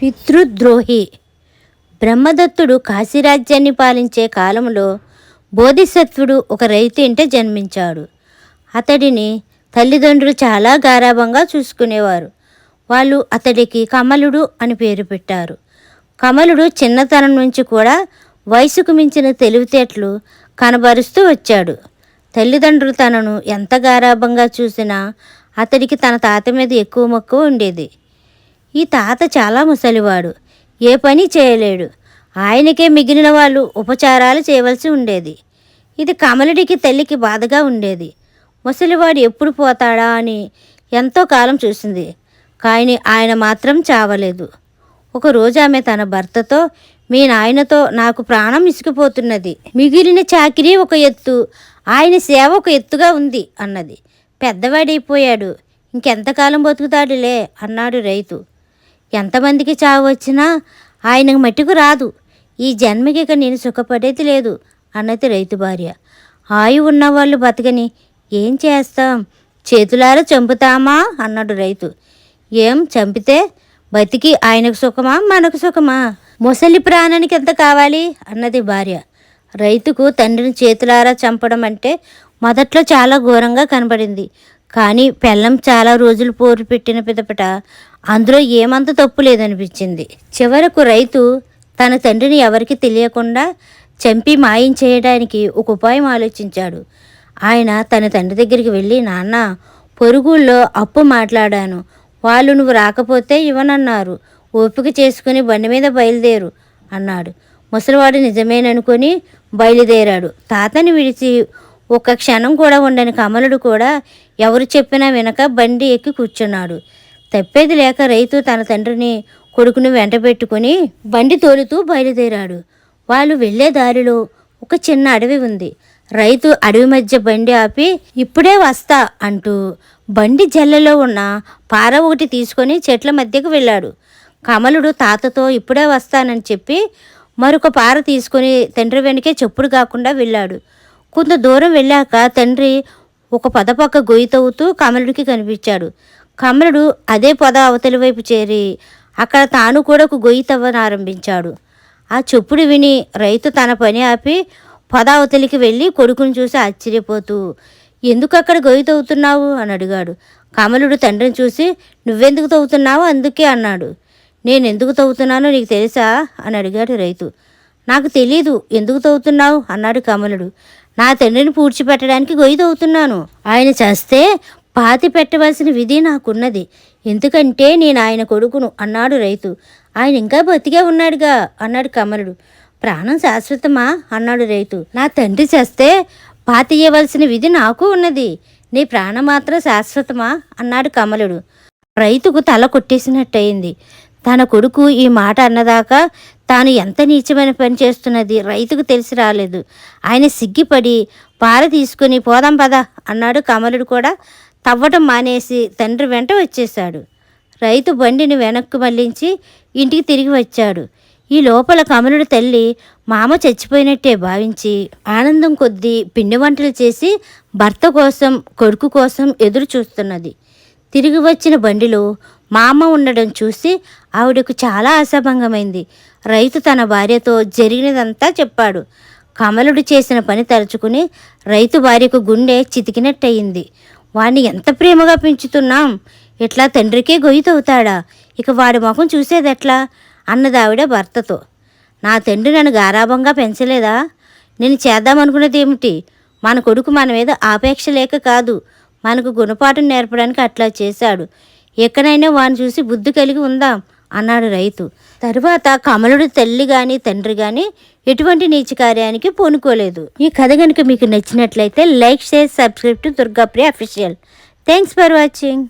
పితృద్రోహి. బ్రహ్మదత్తుడు కాశీరాజ్యాన్ని పాలించే కాలంలో బోధిసత్వుడు ఒక రైతు ఇంట జన్మించాడు. అతడిని తల్లిదండ్రులు చాలా గారాబంగా చూసుకునేవారు. వాళ్ళు అతడికి కమలుడు అని పేరు పెట్టారు. కమలుడు చిన్నతనం నుంచి కూడా వయసుకు మించిన తెలివితేటలు కనబరుస్తూ వచ్చాడు. తల్లిదండ్రులు తనను ఎంత గారాబంగా చూసినా అతడికి తన తాత మీద ఎక్కువ మక్కువ ఉండేది. ఈ తాత చాలా ముసలివాడు, ఏ పని చేయలేడు. ఆయనకే మిగిలిన వాళ్ళు ఉపచారాలు చేయవలసి ఉండేది. ఇది కమలుడికి తల్లికి బాధగా ఉండేది. ముసలివాడు ఎప్పుడు పోతాడా అని ఎంతో కాలం చూసింది, కానీ ఆయన మాత్రం చావలేదు. ఒకరోజు ఆమె తన భర్తతో, మీ నాయనతో నాకు ప్రాణం ఇసుకుపోతున్నది. మిగిలిన చాకిరీ ఒక ఎత్తు, ఆయన సేవ ఒక ఎత్తుగా ఉంది అన్నది. పెద్దవాడైపోయాడు, ఇంకెంతకాలం బతుకుతాడులే అన్నాడు రైతు. ఎంతమందికి చావు వచ్చినా ఆయనకు మట్టుకు రాదు. ఈ జన్మకి ఇక నేను సుఖపడేది లేదు అన్నది రైతు భార్య. ఆయువు ఉన్నవాళ్ళు బతకని ఏం చేస్తాం, చేతులారా చంపుతామా అన్నాడు రైతు. ఏం చంపితే బతికి ఆయనకు సుఖమా మనకు సుఖమా? ముసలి ప్రాణానికి ఎంత కావాలి అన్నది భార్య. రైతుకు తండ్రిని చేతులారా చంపడం అంటే మొదట్లో చాలా ఘోరంగా కనబడింది. కానీ పెళ్ళం చాలా రోజులు పోరు పెట్టిన పిదపట అందులో ఏమంత తప్పు లేదనిపించింది. చివరకు రైతు తన తండ్రిని ఎవరికి తెలియకుండా చంపి మాయం చేయడానికి ఒక ఉపాయం ఆలోచించాడు. ఆయన తన తండ్రి దగ్గరికి వెళ్ళి, నాన్న, పొరుగుల్లో అప్పు మాట్లాడాను, వాళ్ళు నువ్వు రాకపోతే ఇవ్వనన్నారు, ఓపిక చేసుకుని బండి మీద బయలుదేరు అన్నాడు. ముసలివాడు నిజమేననుకొని బయలుదేరాడు. తాతని విడిచి ఒక్క క్షణం కూడా ఉండని కమలుడు కూడా ఎవరు చెప్పినా వినక బండి ఎక్కి కూర్చున్నాడు. తప్పేది లేక రైతు తన తండ్రిని కొడుకుని వెంట పెట్టుకుని బండి తోలుతూ బయలుదేరాడు. వాళ్ళు వెళ్లే దారిలో ఒక చిన్న అడవి ఉంది. రైతు అడవి మధ్య బండి ఆపి, ఇప్పుడే వస్తా అంటూ బండి జల్లలో ఉన్న పార ఒకటి తీసుకొని చెట్ల మధ్యకు వెళ్ళాడు. కమలుడు తాతతో ఇప్పుడే వస్తానని చెప్పి మరొక పార తీసుకొని తండ్రి వెనకే చెప్పుడు కాకుండా వెళ్ళాడు. కొంత దూరం వెళ్ళాక తండ్రి ఒక పొద పక్క గొయ్యి తవ్వుతూ కమలుడికి కనిపించాడు. కమలుడు అదే పొద అవతలి వైపు చేరి అక్కడ తాను కూడా ఒక గొయ్యి తవ్వనారంభించాడు. ఆ చెప్పుడు విని రైతు తన పని ఆపి పొద అవతలికి వెళ్ళి కొడుకుని చూసి ఆశ్చర్యపోతూ, ఎందుకు అక్కడ గొయ్యి తవ్వుతున్నావు అని అడిగాడు. కమలుడు తండ్రిని చూసి, నువ్వెందుకు తవ్వుతున్నావు అందుకే అన్నాడు. నేను ఎందుకు తవ్వుతున్నానో నీకు తెలుసా అని అడిగాడు రైతు. నాకు తెలీదు, ఎందుకు తవ్వుతున్నావు అన్నాడు కమలుడు. నా తండ్రిని పూడ్చిపెట్టడానికి గొయ్యి తవ్వుతున్నాను. ఆయన చేస్తే పాతి పెట్టవలసిన విధి నాకున్నది, ఎందుకంటే నేను ఆయన కొడుకును అన్నాడు రైతు. ఆయన ఇంకా బతికే ఉన్నాడుగా అన్నాడు కమలుడు. ప్రాణం శాశ్వతమా అన్నాడు రైతు. నా తండ్రి చేస్తే పాతి ఇవ్వవలసిన విధి నాకు ఉన్నది, నీ ప్రాణం మాత్రం శాశ్వతమా అన్నాడు కమలుడు. రైతుకు తల కొట్టేసినట్టయింది. తన కొడుకు ఈ మాట అన్నదాకా తాను ఎంత నీచమైన పని చేస్తున్నది రైతుకు తెలిసి రాలేదు. ఆయన సిగ్గిపడి పార తీసుకుని పోదాం పద అన్నాడు. కమలుడు కూడా తవ్వటం మానేసి తండ్రి వెంట వచ్చేశాడు. రైతు బండిని వెనక్కు మళ్లించి ఇంటికి తిరిగి వచ్చాడు. ఈ లోపల కమలుడి తల్లి మామ చచ్చిపోయినట్టే భావించి ఆనందం కొద్దీ పిండి వంటలు చేసి భర్త కోసం కొడుకు కోసం ఎదురు చూస్తున్నది. తిరిగి వచ్చిన బండిలో మామ ఉండడం చూసి ఆవిడకు చాలా ఆశాభంగమైంది. రైతు తన భార్యతో జరిగినదంతా చెప్పాడు. కమలుడు చేసిన పని తలుచుకుని రైతు భార్యకు గుండె చితికినట్టయింది. వాణ్ణి ఎంత ప్రేమగా పెంచుతున్నాం, ఇట్లా తండ్రికే గొయ్యి తవ్వుతాడా, ఇక వాడి ముఖం చూసేదెట్లా అన్నదావిడ భర్తతో. నా తండ్రి నన్ను గారాబంగా పెంచలేదా, నేను చేద్దామనుకున్నది ఏమిటి, మన కొడుకు మన మీద ఆపేక్ష లేక కాదు, మనకు గుణపాఠం నేర్పడానికి అట్లా చేశాడు, ఎక్కడైనా వాడిని చూసి బుద్ధి కలిగి ఉందాం అన్నాడు రైతు. తరువాత కమలుడి తల్లి కానీ తండ్రి కానీ ఎటువంటి నీచ కార్యానికి పూనుకోలేదు. ఈ కథ కనుక మీకు నచ్చినట్లయితే like, share, subscribe to Durgapriya official. Thanks for watching.